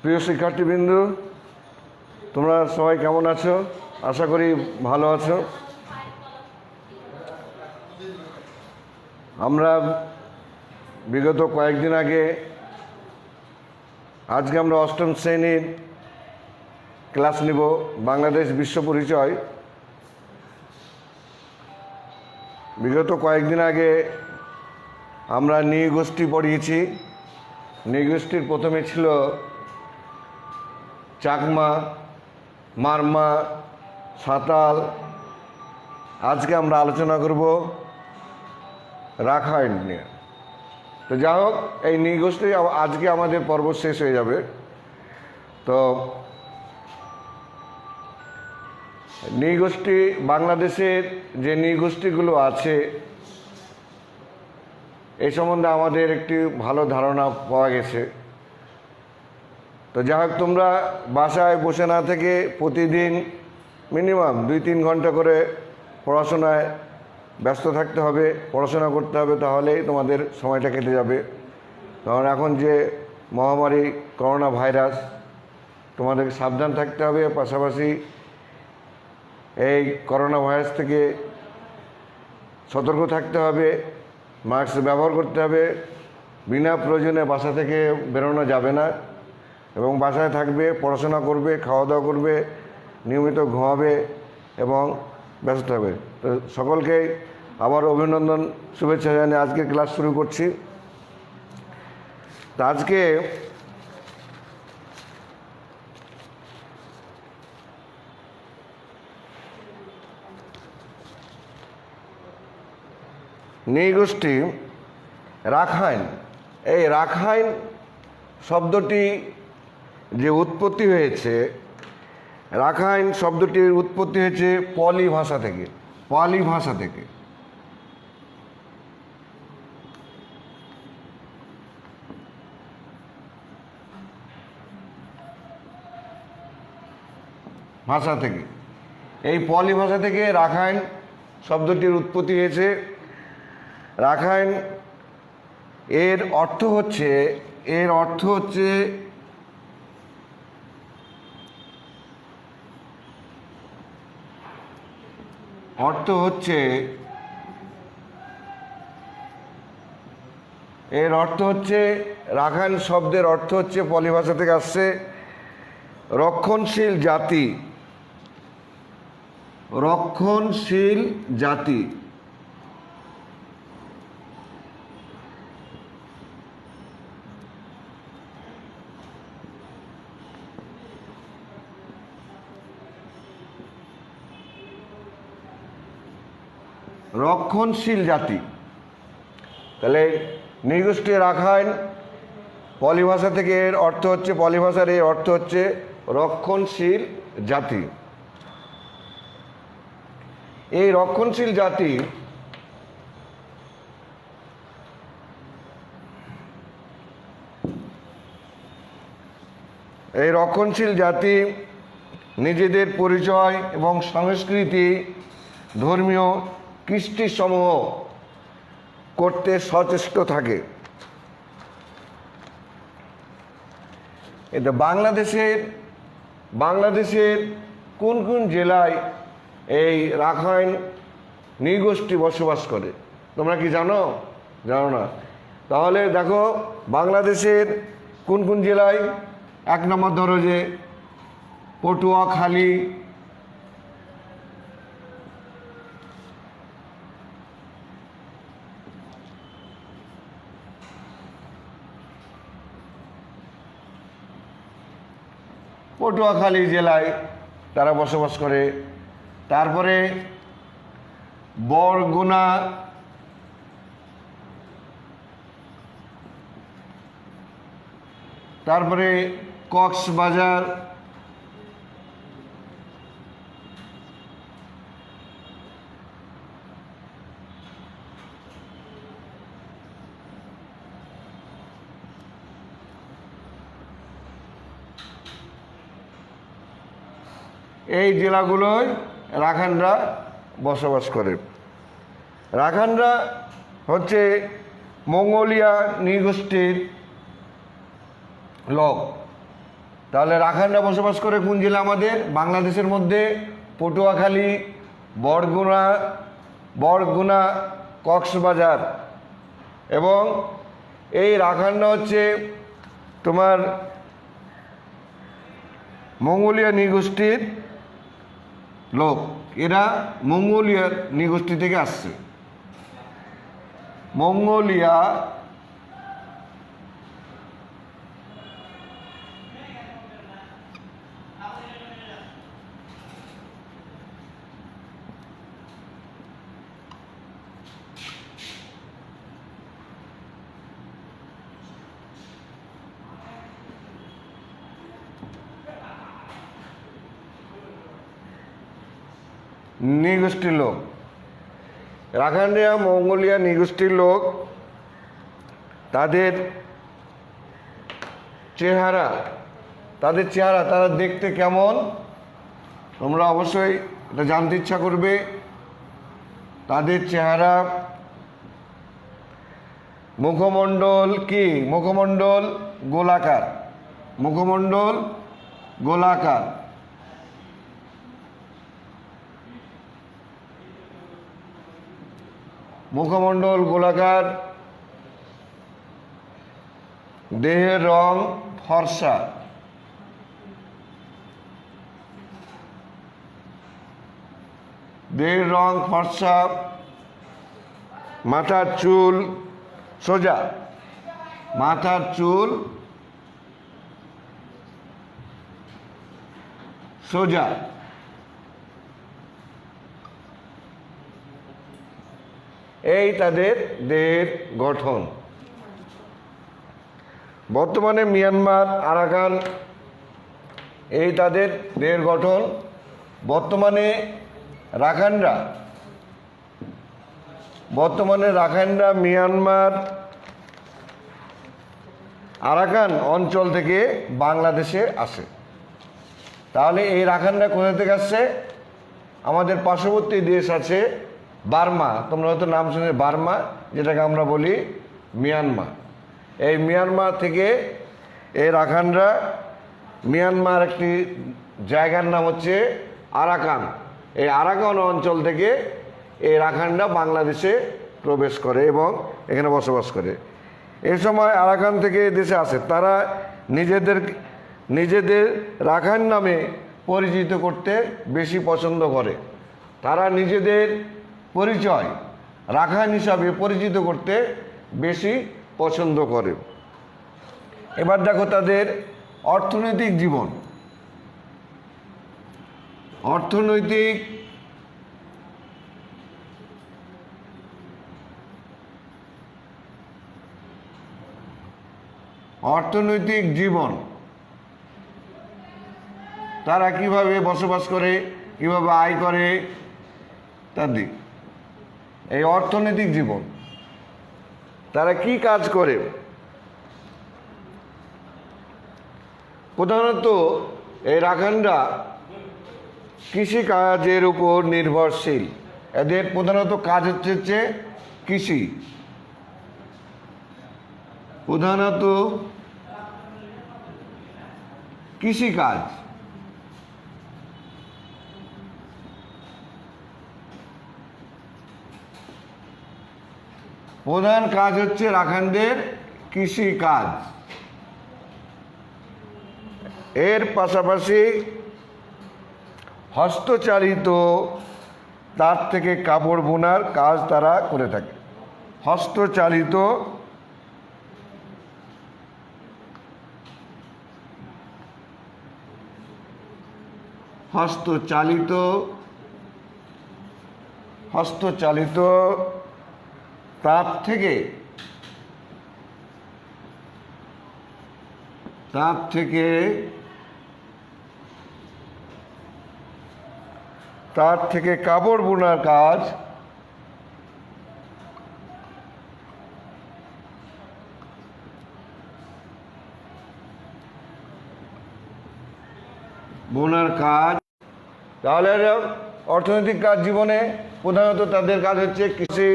প্রিয় শিক্ষার্থীবৃন্দ, তোমরা সবাই কেমন আছো? আশা করি ভালো আছো। আমরা বিগত কয়েকদিন আগে আজকে আমরা অষ্টম শ্রেণীর ক্লাস নিব, বাংলাদেশ বিশ্ব পরিচয়। বিগত কয়েকদিন আগে আমরা নৃগোষ্ঠী পড়িয়েছি। নৃগোষ্ঠীর প্রথমে ছিল চাকমা, মারমা, সাঁওতাল। আজকে আমরা আলোচনা করব রাখাইন নিয়ে। তো যাই হোক, এই নৃগোষ্ঠী আজকে আমাদের পর্ব শেষ হয়ে যাবে। তো নৃগোষ্ঠী, বাংলাদেশের যে নৃগোষ্ঠীগুলো আছে এই সম্বন্ধে আমাদের একটি ভালো ধারণা পাওয়া গেছে। তো যাই হোক, তোমরা বাসায় বসে না থেকে প্রতিদিন মিনিমাম 2-3 ঘন্টা করে পড়াশোনায় ব্যস্ত থাকতে হবে, পড়াশোনা করতে হবে, তাহলেই তোমাদের সময়টা কেটে যাবে। কারণ এখন যে মহামারী করোনা ভাইরাস, তোমাদেরকে সাবধান থাকতে হবে। পাশাপাশি এই করোনা ভাইরাস থেকে সতর্ক থাকতে হবে, মাস্ক ব্যবহার করতে হবে, বিনা প্রয়োজনে বাসা থেকে বেরোনো যাবে না এবং বাসায় থাকবে, পড়াশোনা করবে, খাওয়া দাওয়া করবে, নিয়মিত ঘুমাবে এবং ব্যস্ত হবে। তো সকলকে আবার অভিনন্দন, শুভেচ্ছা জানিয়ে আজকের ক্লাস শুরু করছি। তো আজকে নৃগোষ্ঠী রাখাইন। এই রাখাইন শব্দটি যে উৎপত্তি হয়েছে, রাখাইন শব্দটির উৎপত্তি হয়েছে পলি ভাষা থেকে। পলি ভাষা থেকে এই পলি ভাষা থেকে রাখাইন শব্দটির উৎপত্তি হয়েছে। রাখাইন এর অর্থ হচ্ছে রাখাইন শব্দের অর্থ হচ্ছে, পলি ভাষা থেকে আসছে, রক্ষণশীল জাতি। রক্ষণশীল জাতি। রক্ষণশীল জাতি। তাহলে নৃগোষ্ঠী রাখাইন পলি ভাষা থেকে এর অর্থ হচ্ছে, পলি ভাষার এর অর্থ হচ্ছে রক্ষণশীল জাতি। এই রক্ষণশীল জাতি নিজেদের পরিচয় এবং সংস্কৃতি, ধর্মীয় কৃষ্টিসমূহ করতে সচেষ্ট থাকে। এটা বাংলাদেশের কোন কোন জেলায় এই রাখাইন নৃগোষ্ঠী বসবাস করে তোমরা কি জানো? জানো না? তাহলে দেখো, বাংলাদেশের কোন কোন জেলায়। 1 নম্বর ধরো যে পটুয়াখালী, জেলায় তারা বসবাস করে। তারপরে বরগুনা, তারপরে কক্সবাজার, এই জেলাগুলোয় রাখাইনরা বসবাস করে। রাখাইনরা হচ্ছে মঙ্গোলিয়া নৃগোষ্ঠীর লোক। তাহলে রাখাইনরা বসবাস করে কোন জেলা আমাদের বাংলাদেশের মধ্যে? পটুয়াখালী, বরগুনা, কক্সবাজার। এবং এই রাখাইনরা হচ্ছে তোমার মঙ্গোলিয়া নৃগোষ্ঠীর লোক। এরা মঙ্গোলিয়া নৃগোষ্ঠী থেকে আসছে। মঙ্গোলিয়া নৃগোষ্ঠীর লোক। রাখাইনরা মঙ্গোলিয়া নৃগোষ্ঠীর লোক। তাদের চেহারা তারা দেখতে কেমন তোমরা অবশ্যই এটা জানতে ইচ্ছা করবে। তাদের চেহারা, মুখমণ্ডল কি? মুখমণ্ডল গোলাকার। মুখমণ্ডল গোলাকার। মুখমণ্ডল গোলাকার। দেহের রং ফর্সা। দেহের রং ফর্সা। মাথার চুল সোজা। মাথার চুল সোজা। এই তাদের দেহের গঠন। বর্তমানে মিয়ানমার, আরাকান, এই তাদের দেহের গঠন। বর্তমানে রাখাইনরা মিয়ানমার, আরাকান অঞ্চল থেকে বাংলাদেশে আসে। তাহলে এই রাখাইনরা কোথা থেকে আসছে? আমাদের পার্শ্ববর্তী দেশ আছে বার্মা, তোমরা হয়তো নাম শুনে, বার্মা, যেটাকে আমরা বলি মিয়ানমার। এই মিয়ানমার থেকে এই রাখাইনরা, মিয়ানমার একটি জায়গার নাম হচ্ছে আরাকান, এই আরাকান অঞ্চল থেকে এই রাখাইনরা বাংলাদেশে প্রবেশ করে এবং এখানে বসবাস করে। এই সময় আরাকান থেকে দেশে আসে। তারা নিজেদের রাখাইন নামে পরিচিত করতে বেশি পছন্দ করে। তারা নিজেদের পরিচয় রাখাইন হিসাবে পরিচিত করতে বেশি পছন্দ করে। এবার দেখো তাদের অর্থনৈতিক জীবন। অর্থনৈতিক জীবন তারা কিভাবে বসবাস করে, কিভাবে আয় করে ইত্যাদি। এই অর্থনৈতিক জীবন তারা কি কাজ করে? প্রধানত এই রাখাইনরা কৃষিকাজের উপর নির্ভরশীল। এদের প্রধানত কাজ হচ্ছে কৃষি। প্রধানত কৃষিকাজ। প্রধান কাজ হচ্ছে রাখাইনদের কৃষিকাজ। এর পাশাপাশি হস্তচালিত তার থেকে কাপড় বোনার কাজ তারা করে থাকে। হস্তচালিত তার থেকে কাপড় বোনার কাজ তাহলে অর্থনৈতিক কাজ জীবনে প্রধানত তাদের কাজ হচ্ছে কৃষি,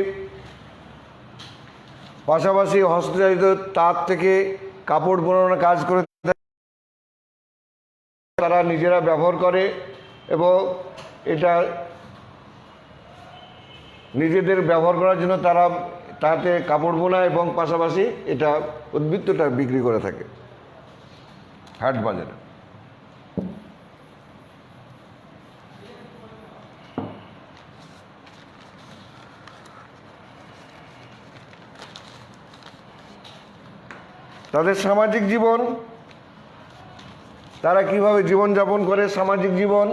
পাশাপাশি হস্তচালিত তাঁত থেকে কাপড় বোনানোর কাজ করে তারা নিজেরা ব্যবহার করে এবং এটা নিজেদের ব্যবহার করার জন্য তারা তাতে কাপড় বোনা এবং পাশাপাশি এটা উদ্বৃত্তটা বিক্রি করে থাকে হাট বাজারে। তাদের সামাজিক জীবন, তারা কিভাবে জীবনযাপন করে সামাজিক জীবন,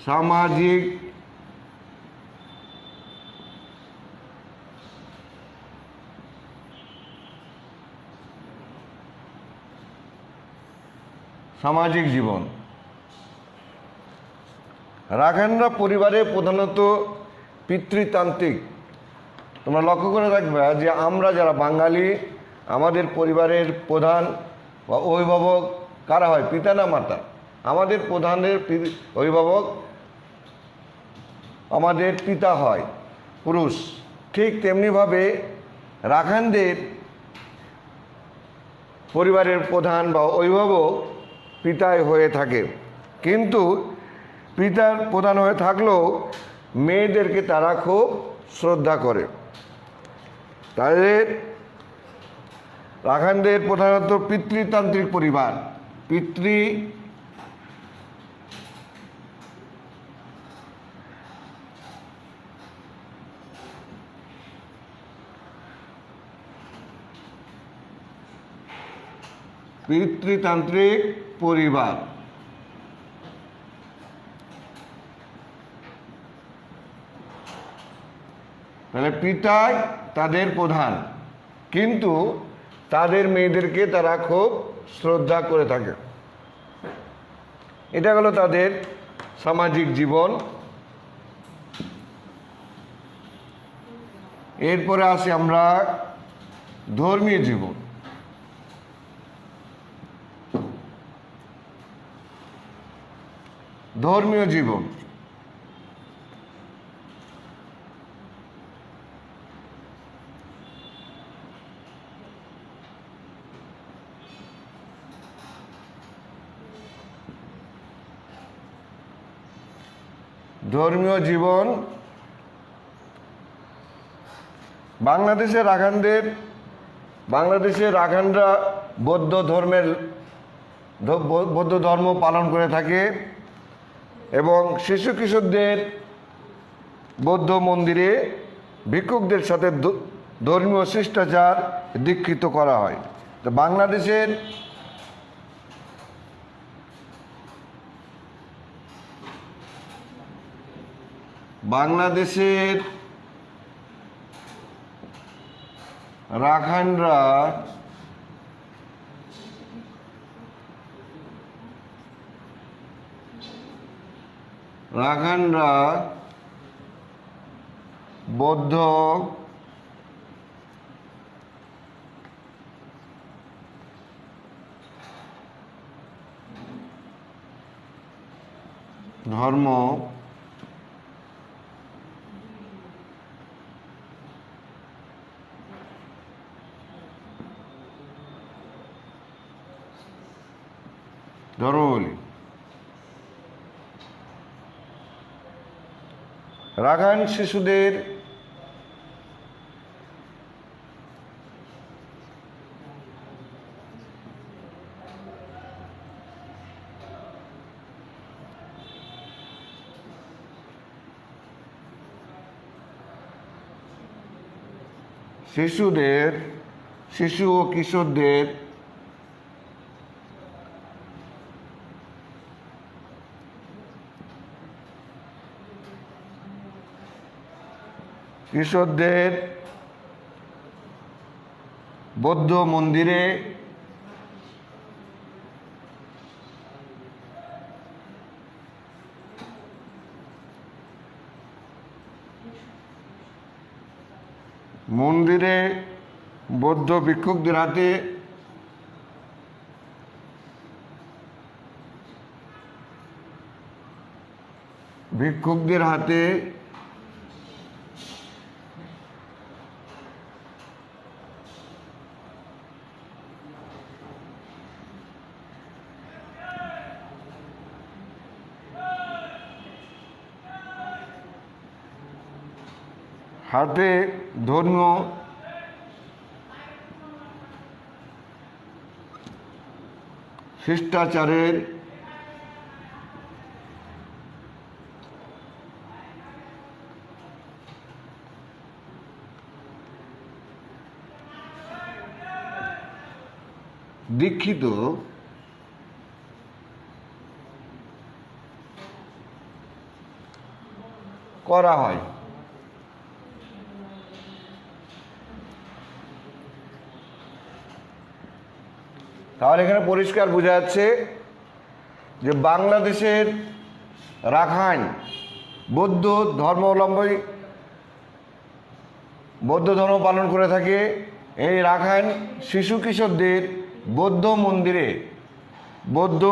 সামাজিক সামাজিক জীবন। রাখাইনরা পরিবারে প্রধানত পিতৃতান্ত্রিক। তোমরা লক্ষ্য করে রাখবে যে আমরা যারা বাঙালি, আমাদের পরিবারের প্রধান বা অভিভাবক কারা হয়? পিতা না মাতা? আমাদের প্রধানের অভিভাবক আমাদের পিতা হয়, পুরুষ। ঠিক তেমনিভাবে রাখাইনদের পরিবারের প্রধান বা অভিভাবক পিতাই হয়ে থাকে, কিন্তু পিতার প্রধান হয়ে থাকলেও মেয়েদেরকে তারা খুব শ্রদ্ধা করে। তাদের রাখাইনদের প্রধানত পিতৃতান্ত্রিক পরিবার। পিতৃতান্ত্রিক পরিবার। তাহলে পিতাই তাদের প্রধান, কিন্তু তাদের মেয়েদেরকে তারা খুব শ্রদ্ধা করে থাকে। এটা হলো তাদের সামাজিক জীবন। এরপরে আসি আমরা ধর্মীয় জীবন। ধর্মীয় জীবন ধর্মীয় জীবন বাংলাদেশের রাখাইনরা বৌদ্ধ ধর্ম পালন করে থাকে এবং শিশু কিশোরদের বৌদ্ধ মন্দিরে ভিক্ষুকদের সাথে ধর্মীয় শিষ্টাচার দীক্ষিত করা হয়। তো বাংলাদেশের রাখাইনরা বৌদ্ধ ধর্ম বলি। রাখাইন শিশুদের শিশু ও কিশোরদের বৌদ্ধ মন্দিরে বৌদ্ধ ভিক্ষুকদের হাতে ভিক্ষুকদের হাতে ধর্মীয় শিষ্টাচারের দীক্ষিত করা হয়। তাহলে এখানে পরিষ্কার বোঝা যাচ্ছে যে বাংলাদেশের রাখাইন বৌদ্ধ ধর্মাবলম্বী বৌদ্ধ ধর্ম পালন করে থাকে। এই রাখাইন শিশু কিশোরদের বৌদ্ধ মন্দিরে বৌদ্ধ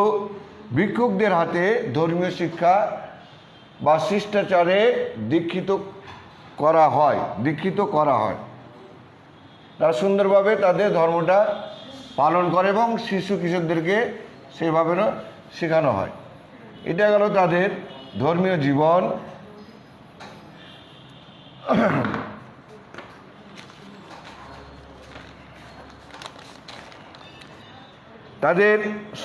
ভিক্ষুকদের হাতে ধর্মীয় শিক্ষা বা শিষ্টাচারে দীক্ষিত করা হয়। তারা সুন্দরভাবে তাদের ধর্মটা পালন করে এবং শিশু কিশোরদেরকে সেভাবে শেখানো হয়। এটা গেল তাদের ধর্মীয় জীবন। তাদের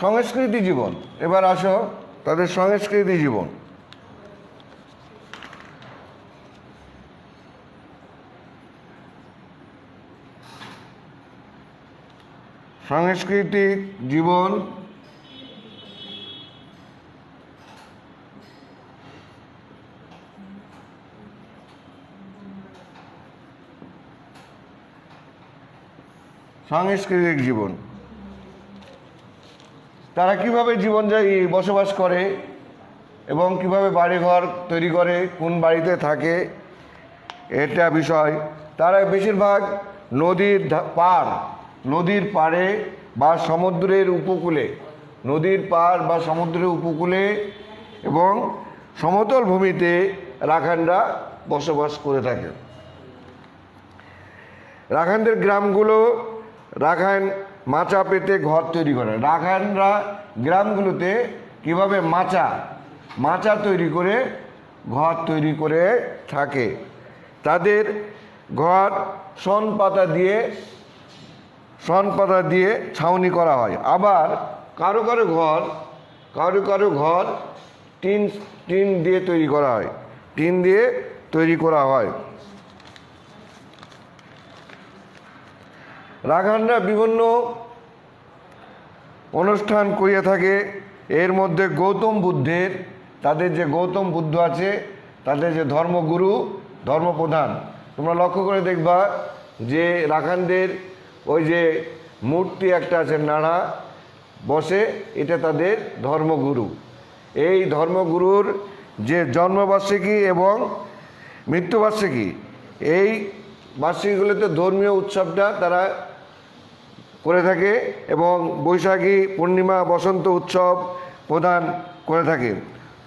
সংস্কৃতি জীবন, এবার আসো তাদের সংস্কৃতি জীবন। সাংস্কৃতিক জীবন সাংস্কৃতিক জীবন তারা কিভাবে বসবাস করে এবং কিভাবে বাড়িঘর তৈরি করে, কোন বাড়িতে থাকে, এটা বিষয়। তারা বেশিরভাগ নদীর পাড়ে বা সমুদ্রের উপকূলে এবং সমতল ভূমিতে রাখাইনরা বসবাস করে থাকে। রাখাইনদের গ্রামগুলো রাখাইন মাচা পেতে ঘর তৈরি করে। রাখাইনরা গ্রামগুলোতে কিভাবে মাচা তৈরি করে ঘর তৈরি করে থাকে। তাদের ঘর শন পাতা দিয়ে ছাউনি করা হয়। আবার কারো ঘর টিন দিয়ে তৈরি করা হয়। রাখাইনরা বিভিন্ন অনুষ্ঠান করিয়া থাকে। এর মধ্যে তাদের যে গৌতম বুদ্ধ আছে, তাদের যে ধর্মগুরু, ধর্মপ্রধান, তোমরা লক্ষ্য করে দেখবা যে রাখাইনদের ওই যে মূর্তি একটা আছে, নাড়া বসে, এটা তাদের ধর্মগুরু। এই ধর্মগুরুর যে জন্মবার্ষিকী এবং মৃত্যুবার্ষিকী, এই বার্ষিকীগুলোতে ধর্মীয় উৎসবটা তারা করে থাকে এবং বৈশাখী, পূর্ণিমা, বসন্ত উৎসব প্রদান করে থাকে।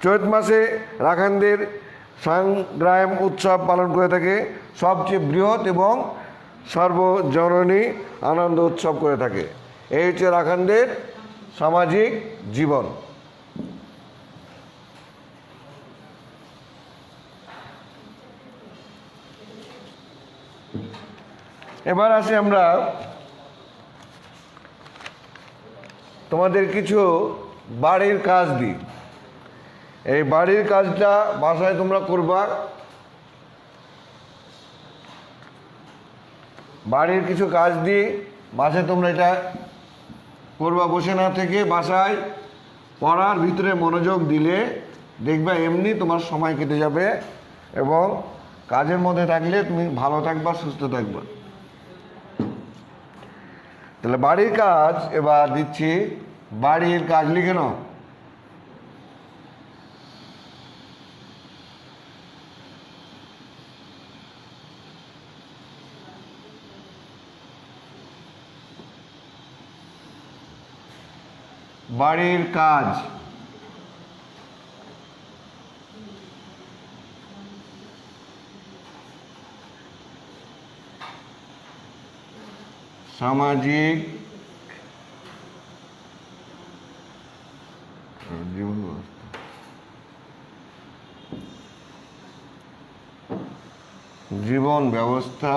চৈত মাসে রাখাইনদের সাংগ্রাম উৎসব পালন করে থাকে। সবচেয়ে বৃহৎ এবং সর্বজননী আনন্দ উৎসব করে থাকে। এই হচ্ছে রাখাইনদের সামাজিক জীবন। এবার আসি আমরা তোমাদের কিছু বাড়ির কাজ দিই। এই বাড়ির কাজটা বাসায় তোমরা করবা। বাড়ির কিছু কাজ দিই, বাসায় তোমরা এটা করবা। বসে না থেকে বাসায় পড়ার ভিতরে মনোযোগ দিলে দেখবা এমনি তোমার সময় কেটে যাবে এবং কাজের মধ্যে থাকলে তুমি ভালো থাকবা, সুস্থ থাকবা। তাহলে বাড়ির কাজ এবার দিচ্ছি। বাড়ির কাজ লিখে নাও। বাড়ির কাজ। সামাজিক জীবন ব্যবস্থা। জীবন ব্যবস্থা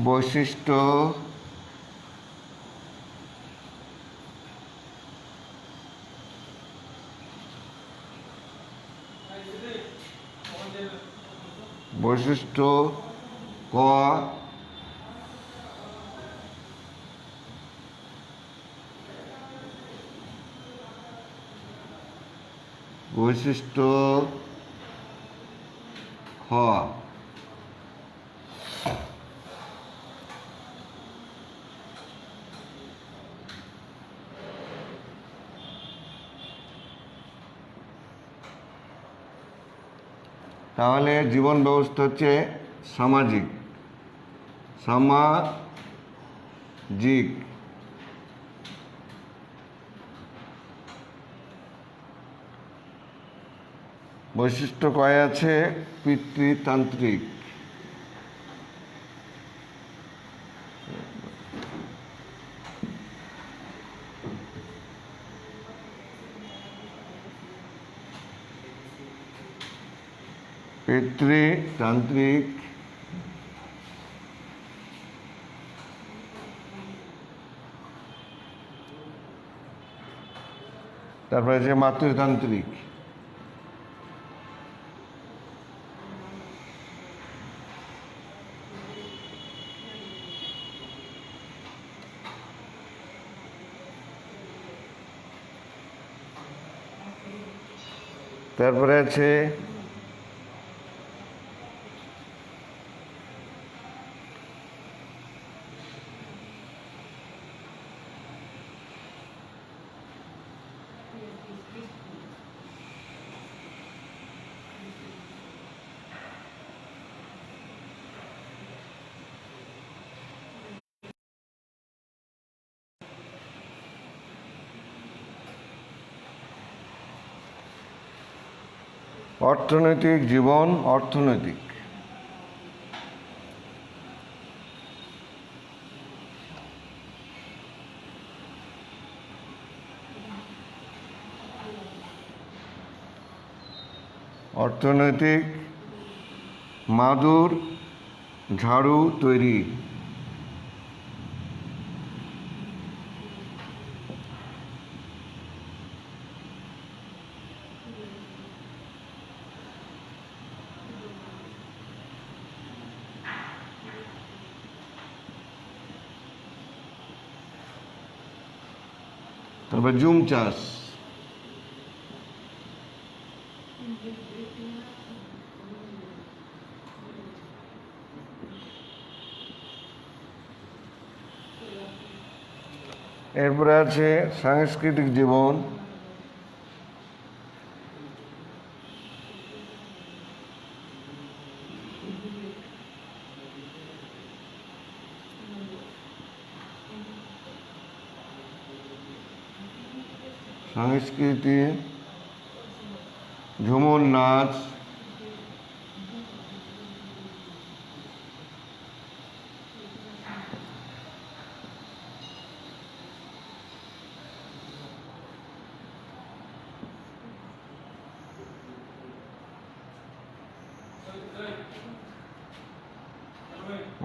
বৈশিষ্ট্য বৈশিষ্ট্য ক বৈশিষ্ট্য খ তাহলে জীবন ব্যবস্থা হচ্ছে সামাজিক। সামাজিক বৈশিষ্ট্য কয় আছে? পিতৃতান্ত্রিক। পিতৃতান্ত্রিক তারপরে আছে মাতৃতান্ত্রিক। তারপরে আছে অর্থনৈতিক জীবন। অর্থনৈতিক অর্থনৈতিক মাদুর ঝাড়ু তৈরি। তারপর জুম চাষ। এরপরে আছে সাংস্কৃতিক জীবন। সংস্কৃতি ঝুমুর নাচ,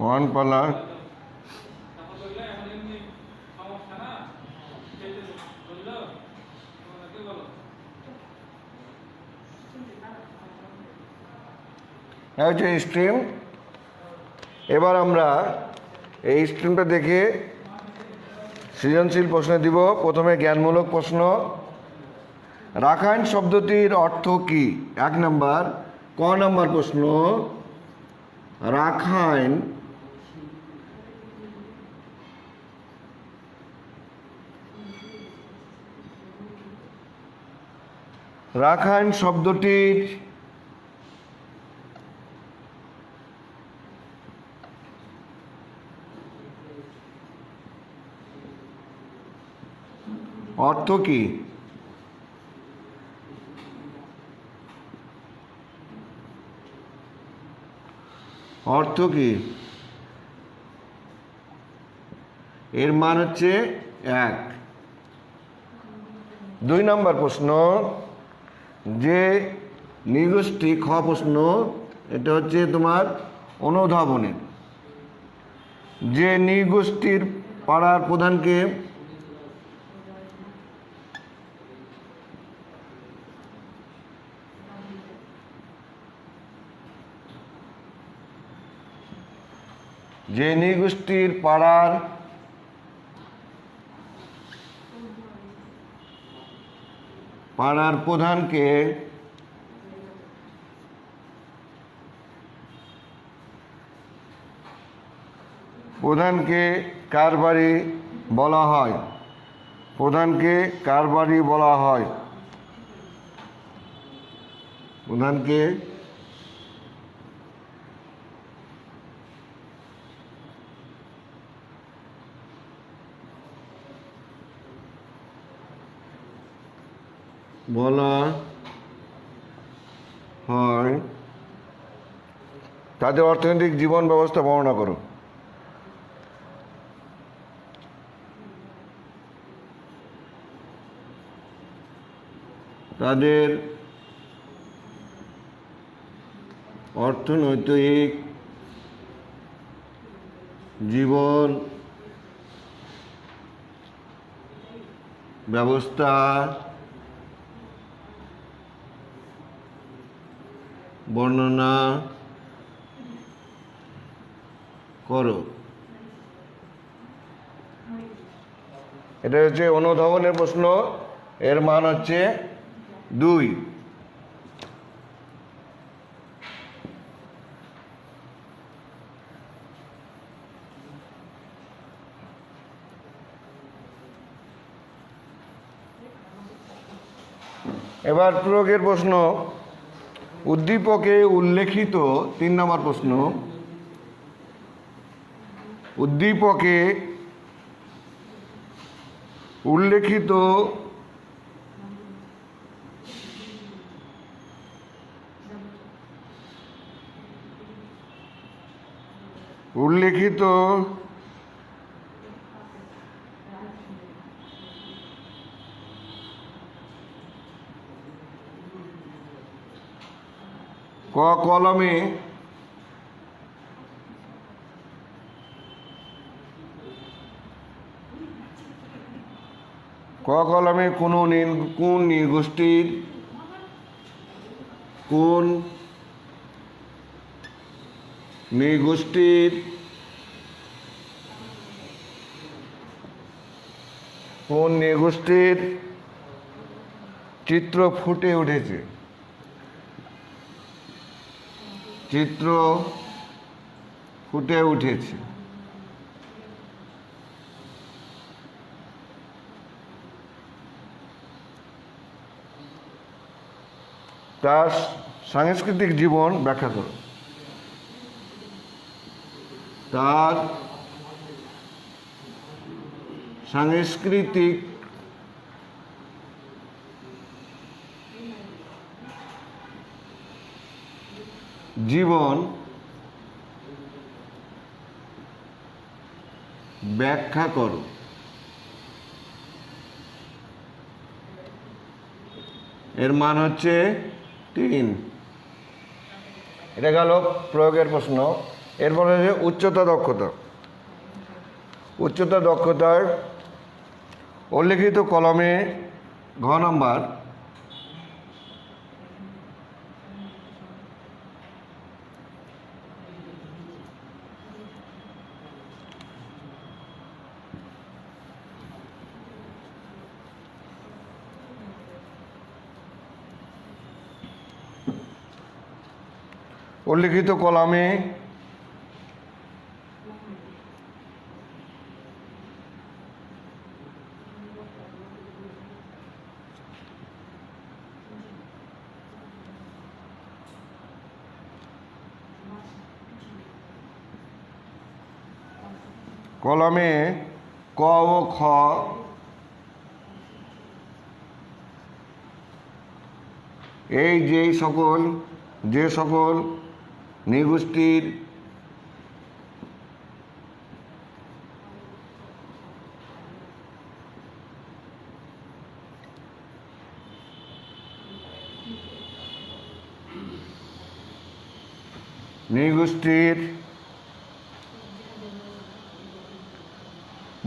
ওয়ানপালা, হচ্ছে স্ট্রিম। এবার আমরা এই স্ট্রিমটা দেখে সৃজনশীল প্রশ্ন দিব। প্রথমে জ্ঞানমূলক প্রশ্ন। রাখাইন শব্দটির অর্থ কি? 1 নম্বর। ক নম্বর প্রশ্ন, রাখাইন রাখাইন শব্দটির অর্থ কি? অর্থ কি? এর মান হচ্ছে 1। 2 নম্বর প্রশ্ন, যে নৃগোষ্ঠী, খ প্রশ্ন, এটা হচ্ছে তোমার অনুধাবনের। যে নৃগোষ্ঠীর পাড়ার প্রধানকে যে নৃগোষ্ঠীর পাড়ার প্রধানকে কারবারি বলা হয়? প্রধানকে কারবারি বলা হয়? প্রধানকে বলা হয়। তাদের অর্থনৈতিক জীবন ব্যবস্থা বর্ণনা করো। তাদের অর্থনৈতিক জীবন ব্যবস্থা বর্ণনা করো। এটা হচ্ছে অনুধাবনের প্রশ্ন, এর মান হচ্ছে 2। এবার প্রয়োগের প্রশ্ন, উদ্দীপকে উল্লেখিত, 3 নম্বর প্রশ্ন, উদ্দীপকে উল্লেখিত ক কলমে কোন নৃগোষ্ঠীর চিত্র ফুটে উঠেছে? তার সাংস্কৃতিক জীবন ব্যাখ্যা করো। তার সাংস্কৃতিক জীবন ব্যাখ্যা করো। এর মান হচ্ছে 3। এটা গেল প্রয়োগের প্রশ্ন। এরপরে হচ্ছে উচ্চতা দক্ষতার উল্লেখিত কলমে, ঘ নম্বর, উল্লেখিত কলামে ক ও খ এই যে সকল নৃগোষ্ঠীর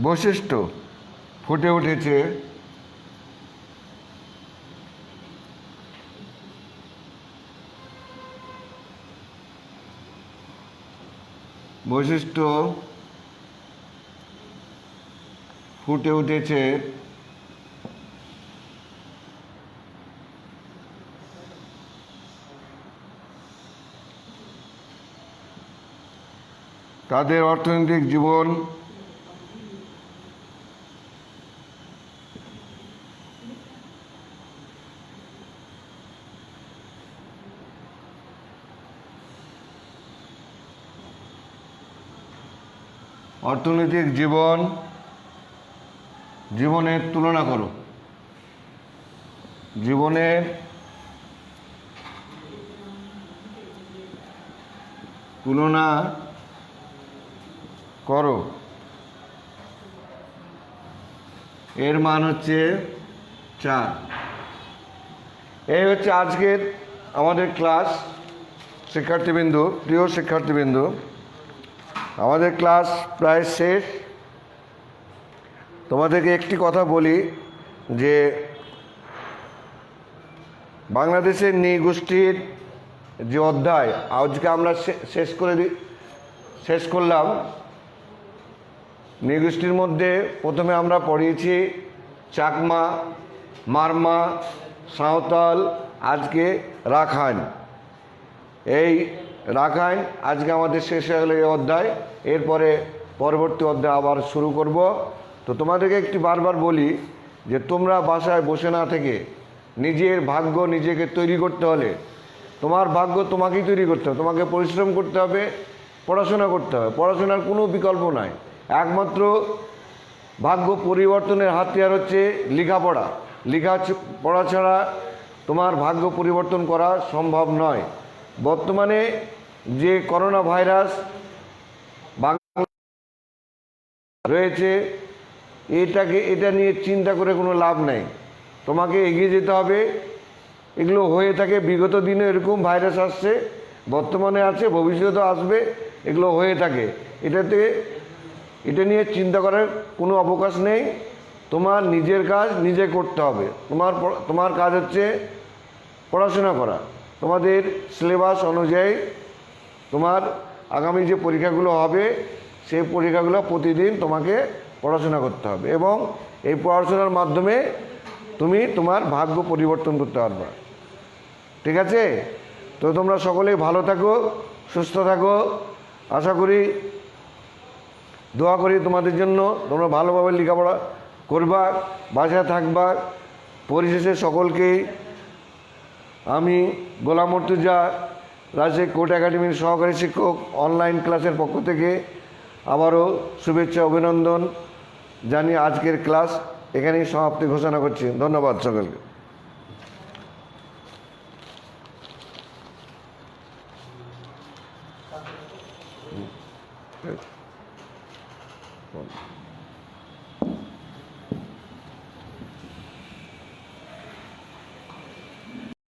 বৈশিষ্ট্য ফুটে উঠেছে তাদের অর্থনৈতিক জীবন জীবনের তুলনা করো। জীবনের তুলনা করো, এর মান হচ্ছে 4। এই হচ্ছে আজকের আমাদের ক্লাস। শিক্ষার্থীবৃন্দু, প্রিয় শিক্ষার্থীবৃন্দু, আমাদের ক্লাস প্রায় শেষ। তোমাদেরকে একটি কথা বলি যে বাংলাদেশের নৃগোষ্ঠীর যে অধ্যায় আজকে আমরা শেষ করলাম। নৃগোষ্ঠীর মধ্যে প্রথমে আমরা পড়িয়েছি চাকমা, মারমা, সাঁওতাল, আজকে রাখাইন। এই রাখাইন আজকে আমাদের শেষ হয়ে গেল এই অধ্যায়। এরপরে পরবর্তী অধ্যায় আবার শুরু করব। তো তোমাদেরকে একটি বারবার বলি যে তোমরা বাসায় বসে না থেকে নিজের ভাগ্য নিজেকে তৈরি করতে হলে, তোমার ভাগ্য তোমাকেই তৈরি করতে হবে। তোমাকে পরিশ্রম করতে হবে, পড়াশোনা করতে হবে। পড়াশোনার কোনো বিকল্প নাই। একমাত্র ভাগ্য পরিবর্তনের হাতিয়ার হচ্ছে লেখাপড়া। পড়া ছাড়া তোমার ভাগ্য পরিবর্তন করা সম্ভব নয়। বর্তমানে যে করোনা ভাইরাস রয়েছে, এটা নিয়ে চিন্তা করে কোনো লাভ নেই। তোমাকে এগিয়ে যেতে হবে। এগুলো হয়ে থাকে, বিগত দিনে এরকম ভাইরাস আসছে, বর্তমানে আছে, ভবিষ্যতেও আসবে। এগুলো হয়ে থাকে। এটা নিয়ে চিন্তা করার কোনো অবকাশ নেই। তোমার নিজের কাজ নিজে করতে হবে। তোমার কাজ হচ্ছে পড়াশোনা করা। তোমাদের সিলেবাস অনুযায়ী তোমার আগামী যে পরীক্ষাগুলো হবে সেই পরীক্ষাগুলো প্রতিদিন তোমাকে পড়াশোনা করতে হবে, এবং এই পড়াশোনার মাধ্যমে তুমি তোমার ভাগ্য পরিবর্তন করতে পারবে। ঠিক আছে? তো তোমরা সকলেই ভালো থাকো, সুস্থ থাকো। আশা করি, দোয়া করি তোমাদের জন্য। তোমরা ভালোভাবে লেখাপড়া করবা, বাসায় থাকবা। পরিশেষে সকলকেই আমি গোলাম মুর্তজা, রাজশাহী কোর্ট একাডেমির সহকারী শিক্ষক, অনলাইন ক্লাসের পক্ষ থেকে আবারও শুভেচ্ছা, অভিনন্দন জানিয়ে আজকের ক্লাস এখানেই সমাপ্তি ঘোষণা করছি। ধন্যবাদ সকলকে।